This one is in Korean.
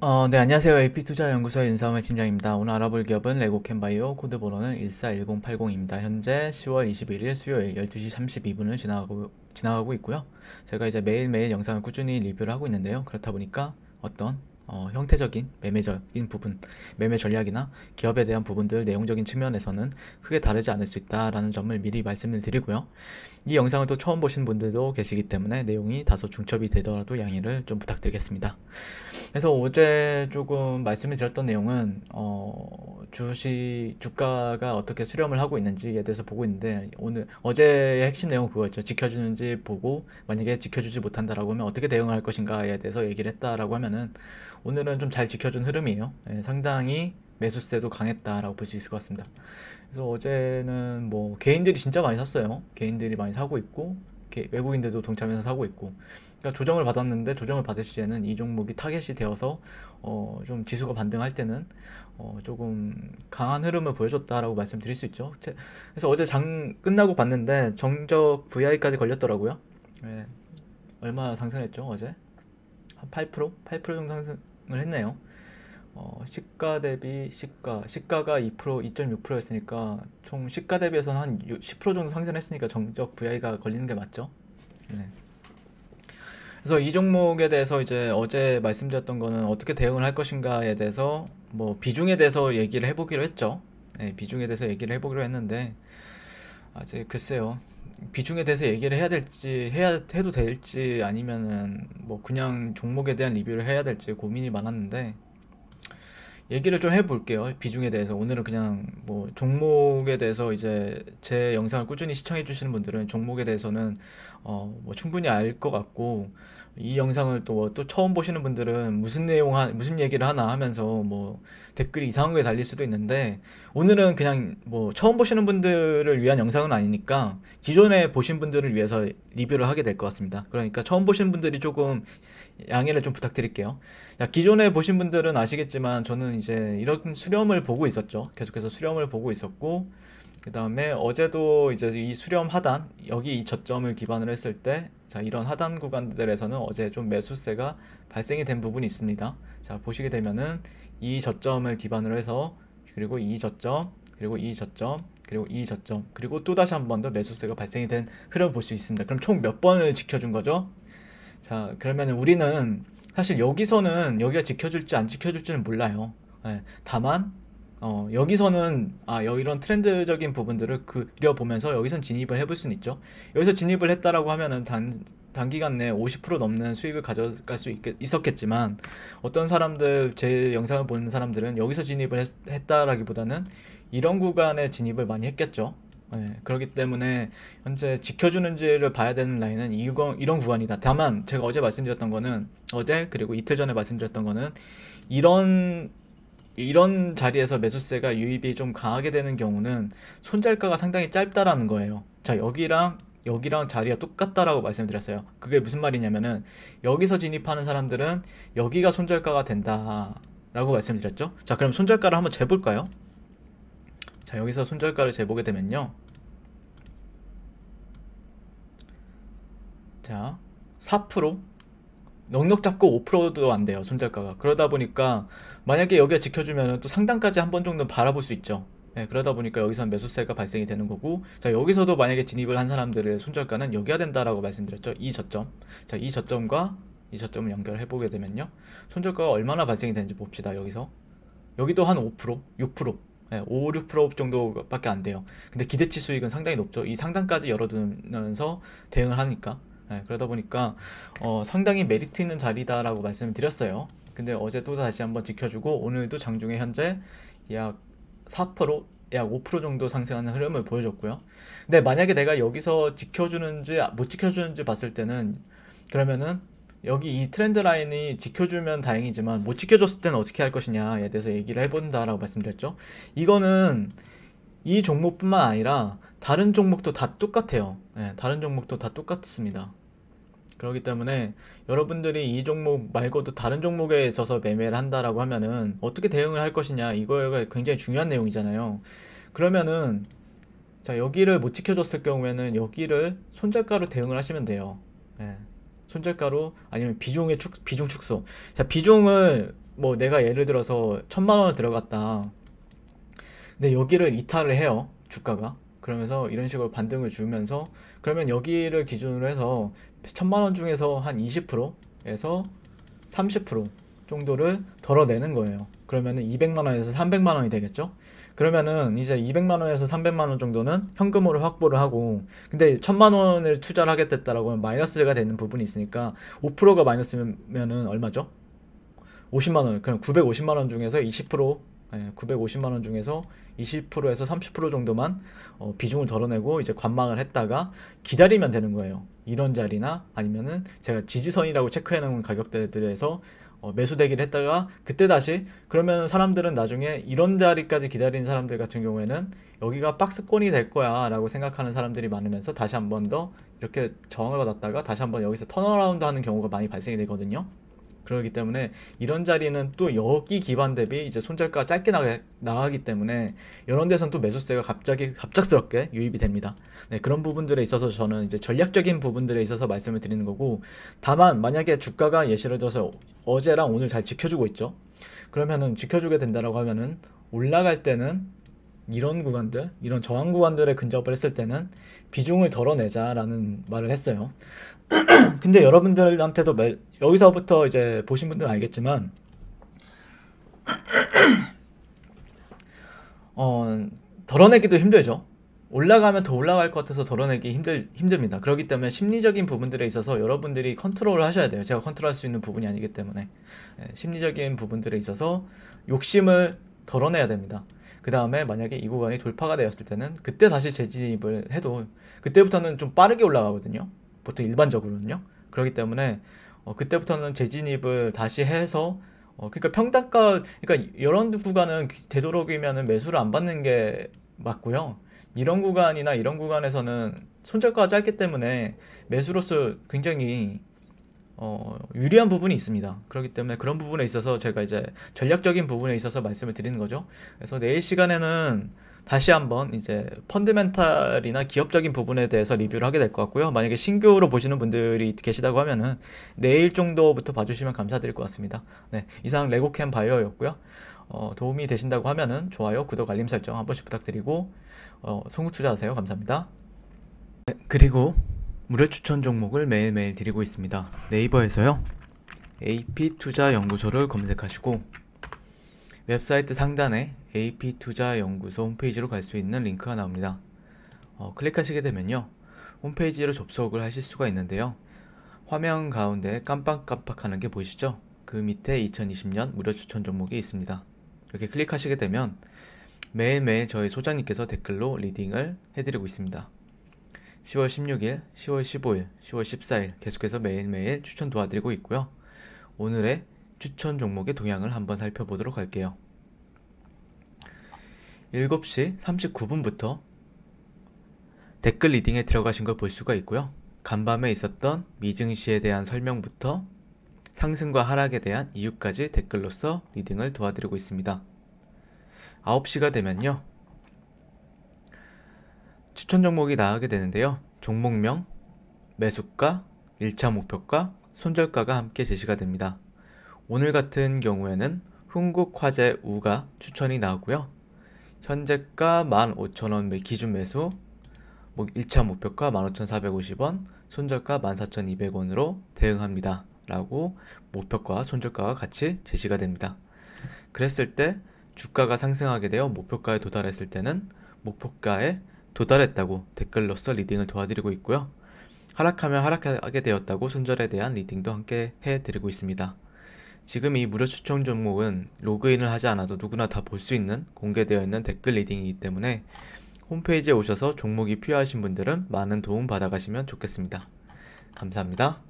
네, 안녕하세요. AP투자연구소의 윤상을 팀장입니다. 오늘 알아볼 기업은 레고캔바이오, 코드 번호는 141080입니다. 현재 10월 21일 수요일 12시 32분을 지나가고 있고요. 제가 이제 매일매일 영상을 꾸준히 리뷰를 하고 있는데요. 그렇다 보니까 어떤 형태적인 매매적인 부분, 매매 전략이나 기업에 대한 부분들 내용적인 측면에서는 크게 다르지 않을 수 있다라는 점을 미리 말씀을 드리고요. 이 영상을 또 처음 보신 분들도 계시기 때문에 내용이 다소 중첩이 되더라도 양해를 좀 부탁드리겠습니다. 그래서 어제 조금 말씀을 드렸던 내용은 주가가 어떻게 수렴을 하고 있는지에 대해서 보고 있는데, 어제의 핵심 내용은 그거였죠. 지켜주는지 보고 만약에 지켜주지 못한다라고 하면 어떻게 대응할 것인가에 대해서 얘기를 했다라고 하면은, 오늘은 좀 잘 지켜준 흐름이에요. 상당히 매수세도 강했다라고 볼 수 있을 것 같습니다. 그래서 어제는 뭐 개인들이 진짜 많이 샀어요. 개인들이 많이 사고 있고 외국인들도 동참해서 사고 있고, 그러니까 조정을 받았는데, 조정을 받을 시에는 이 종목이 타겟이 되어서 좀 지수가 반등할 때는 조금 강한 흐름을 보여줬다라고 말씀드릴 수 있죠. 그래서 어제 장 끝나고 봤는데 정적 VI까지 걸렸더라고요. 네, 얼마 상승했죠 어제? 한 8%? 8% 정도 상승을 했네요. 시가 대비 시가가 2%, 2.6%였으니까 총 시가 대비해서는 한 10% 정도 상승했으니까 정적 VI가 걸리는 게 맞죠? 네. 그래서 이 종목에 대해서 이제 어제 말씀드렸던 거는 어떻게 대응을 할 것인가에 대해서 뭐 비중에 대해서 얘기를 해보기로 했죠. 네, 비중에 대해서 얘기를 해보기로 했는데 아직 글쎄요. 비중에 대해서 얘기를 해야 될지 해도 될지 아니면은 뭐 그냥 종목에 대한 리뷰를 해야 될지 고민이 많았는데, 얘기를 좀 해볼게요. 비중에 대해서. 오늘은 그냥 뭐 종목에 대해서 이제 제 영상을 꾸준히 시청해 주시는 분들은 종목에 대해서는 뭐 충분히 알 것 같고, 이 영상을 또 처음 보시는 분들은 무슨 얘기를 하나 하면서 뭐 댓글이 이상한 게 달릴 수도 있는데, 오늘은 그냥 뭐 처음 보시는 분들을 위한 영상은 아니니까 기존에 보신 분들을 위해서 리뷰를 하게 될 것 같습니다. 그러니까 처음 보시는 분들이 조금 양해를 좀 부탁드릴게요. 자, 기존에 보신 분들은 아시겠지만 저는 이제 이런 수렴을 보고 있었죠. 계속해서 수렴을 보고 있었고, 그 다음에 어제도 이제 이 수렴 하단, 여기 이 저점을 기반으로 했을 때, 자, 이런 하단 구간들에서는 어제 좀 매수세가 발생이 된 부분이 있습니다. 자, 보시게 되면은 이 저점을 기반으로 해서, 그리고 이 저점, 그리고 이 저점, 그리고 이 저점, 그리고 또 다시 한 번 더 매수세가 발생이 된 흐름을 볼 수 있습니다. 그럼 총 몇 번을 지켜준 거죠? 자, 그러면 우리는 사실 여기서는 여기가 지켜줄지 안 지켜줄지는 몰라요. 예, 다만 여기서는 이런 트렌드적인 부분들을 그려보면서 여기선 진입을 해볼 수는 있죠. 여기서 진입을 했다라고 하면은 단기간 내에 50% 넘는 수익을 가져갈 수 있었겠지만, 어떤 사람들, 제 영상을 보는 사람들은 여기서 진입을 했다라기보다는 이런 구간에 진입을 많이 했겠죠. 네, 그렇기 때문에 현재 지켜주는지를 봐야 되는 라인은 이런 구간이다. 다만 제가 어제 말씀드렸던 거는, 어제 그리고 이틀 전에 말씀드렸던 거는, 이런 자리에서 매수세가 유입이 좀 강하게 되는 경우는 손절가가 상당히 짧다라는 거예요. 자, 여기랑 자리가 똑같다라고 말씀드렸어요. 그게 무슨 말이냐면은, 여기서 진입하는 사람들은 여기가 손절가가 된다 라고 말씀드렸죠. 자, 그럼 손절가를 한번 재볼까요? 자, 여기서 손절가를 재보게 되면요, 자, 4%? 넉넉 잡고 5%도 안 돼요, 손절가가. 그러다 보니까 만약에 여기가 지켜주면 또 상단까지 한 번 정도 바라볼 수 있죠. 네, 그러다 보니까 여기서 매수세가 발생이 되는 거고, 자, 여기서도 만약에 진입을 한 사람들의 손절가는 여기가 된다라고 말씀드렸죠. 이 저점. 자, 이 저점과 이 저점을 연결해 보게 되면요, 손절가가 얼마나 발생이 되는지 봅시다. 여기도 한 5%, 6%, 네, 5, 6% 정도밖에 안 돼요. 근데 기대치 수익은 상당히 높죠. 이 상단까지 열어두면서 대응을 하니까. 네, 그러다 보니까 상당히 메리트 있는 자리다라고 말씀을 드렸어요. 근데 어제 또 다시 한번 지켜주고, 오늘도 장중에 현재 약 4%, 약 5% 정도 상승하는 흐름을 보여줬고요. 근데 만약에 내가 여기서 지켜주는지 못 지켜주는지 봤을 때는, 그러면은 여기 이 트렌드 라인이 지켜주면 다행이지만 못 지켜줬을 때는 어떻게 할 것이냐에 대해서 얘기를 해본다라고 말씀드렸죠. 이거는 이 종목뿐만 아니라 다른 종목도 다 똑같아요. 네, 다른 종목도 다 똑같습니다. 그렇기 때문에 여러분들이 이 종목 말고도 다른 종목에 있어서 매매를 한다라고 하면은 어떻게 대응을 할 것이냐, 이거가 굉장히 중요한 내용이잖아요. 그러면은, 자, 여기를 못 지켜줬을 경우에는 여기를 손절가로 대응을 하시면 돼요. 예. 손절가로, 아니면 비중 축소. 자, 비중을 뭐 내가 예를 들어서 1000만 원을 들어갔다. 근데 여기를 이탈을 해요. 주가가. 그러면서 이런 식으로 반등을 주면서 그러면 여기를 기준으로 해서 1000만 원 중에서 한 20%에서 30% 정도를 덜어내는 거예요. 그러면은 200만 원에서 300만 원이 되겠죠? 그러면은 이제 200만 원에서 300만 원 정도는 현금으로 확보를 하고 근데 1000만 원을 투자를 하겠다라고 하면 마이너스가 되는 부분이 있으니까 5%가 마이너스면은 얼마죠? 50만 원. 그럼 950만 원 중에서 20% 950만 원 중에서 20%에서 30% 정도만 비중을 덜어내고 이제 관망을 했다가 기다리면 되는 거예요. 이런 자리나 아니면은 제가 지지선이라고 체크해 놓은 가격대들에서 매수 대기를 했다가 그때 다시 그러면 사람들은 나중에 이런 자리까지 기다리는 사람들 같은 경우에는 여기가 박스권이 될 거야 라고 생각하는 사람들이 많으면서 다시 한 번 더 이렇게 저항을 받았다가 다시 한번 여기서 턴어라운드 하는 경우가 많이 발생이 되거든요. 그렇기 때문에 이런 자리는 또 여기 기반 대비 이제 손절가가 짧게 나가기 때문에 이런 데선 또 매수세가 갑작스럽게 유입이 됩니다. 네, 그런 부분들에 있어서 저는 이제 전략적인 부분들에 있어서 말씀을 드리는 거고 다만 만약에 주가가 예시를 들어서 어제랑 오늘 잘 지켜주고 있죠. 그러면은 지켜주게 된다라고 하면은 올라갈 때는 이런 구간들, 이런 저항 구간들에 근접을 했을 때는 비중을 덜어내자라는 말을 했어요. 근데 여러분들한테도 여기서부터 이제 보신 분들은 알겠지만 덜어내기도 힘들죠. 올라가면 더 올라갈 것 같아서 덜어내기 힘듭니다. 그렇기 때문에 심리적인 부분들에 있어서 여러분들이 컨트롤을 하셔야 돼요. 제가 컨트롤할 수 있는 부분이 아니기 때문에 심리적인 부분들에 있어서 욕심을 덜어내야 됩니다. 그 다음에 만약에 이 구간이 돌파가 되었을 때는 그때 다시 재진입을 해도 그때부터는 좀 빠르게 올라가거든요. 보통 일반적으로는요. 그렇기 때문에 그때부터는 재진입을 다시 해서 그러니까 평단가 그러니까 이런 구간은 되도록이면 매수를 안 받는 게 맞고요. 이런 구간이나 이런 구간에서는 손절가가 짧기 때문에 매수로서 굉장히 유리한 부분이 있습니다. 그렇기 때문에 그런 부분에 있어서 제가 이제 전략적인 부분에 있어서 말씀을 드리는 거죠. 그래서 내일 시간에는 다시 한번 이제 펀드멘탈이나 기업적인 부분에 대해서 리뷰를 하게 될 것 같고요. 만약에 신규로 보시는 분들이 계시다고 하면은 내일 정도부터 봐주시면 감사드릴 것 같습니다. 네, 이상 레고캠 바이어였고요. 도움이 되신다고 하면은 좋아요, 구독, 알림 설정 한 번씩 부탁드리고 선구 투자하세요. 감사합니다. 네, 그리고 무료 추천 종목을 매일매일 드리고 있습니다. 네이버에서요. AP투자연구소를 검색하시고 웹사이트 상단에 AP투자연구소 홈페이지로 갈 수 있는 링크가 나옵니다. 클릭하시게 되면요. 홈페이지로 접속을 하실 수가 있는데요. 화면 가운데 깜빡깜빡하는 게 보이시죠? 그 밑에 2020년 무료 추천 종목이 있습니다. 이렇게 클릭하시게 되면 매일매일 저희 소장님께서 댓글로 리딩을 해드리고 있습니다. 10월 16일, 10월 15일, 10월 14일 계속해서 매일매일 추천 도와드리고 있고요. 오늘의 추천 종목의 동향을 한번 살펴보도록 할게요. 7시 39분부터 댓글 리딩에 들어가신 걸 볼 수가 있고요. 간밤에 있었던 미증시에 대한 설명부터 상승과 하락에 대한 이유까지 댓글로서 리딩을 도와드리고 있습니다. 9시가 되면요. 추천 종목이 나가게 되는데요. 종목명, 매수가, 1차 목표가, 손절가가 함께 제시가 됩니다. 오늘 같은 경우에는 흥국화재우가 추천이 나오고요. 현재가 15,000원 기준 매수, 1차 목표가 15,450원, 손절가 14,200원으로 대응합니다. 라고 목표가, 손절가가 같이 제시가 됩니다. 그랬을 때 주가가 상승하게 되어 목표가에 도달했을 때는 목표가에 도달했다고 댓글로서 리딩을 도와드리고 있고요. 하락하면 하락하게 되었다고 손절에 대한 리딩도 함께 해드리고 있습니다. 지금 이 무료 추천 종목은 로그인을 하지 않아도 누구나 다 볼 수 있는 공개되어 있는 댓글 리딩이기 때문에 홈페이지에 오셔서 종목이 필요하신 분들은 많은 도움 받아가시면 좋겠습니다. 감사합니다.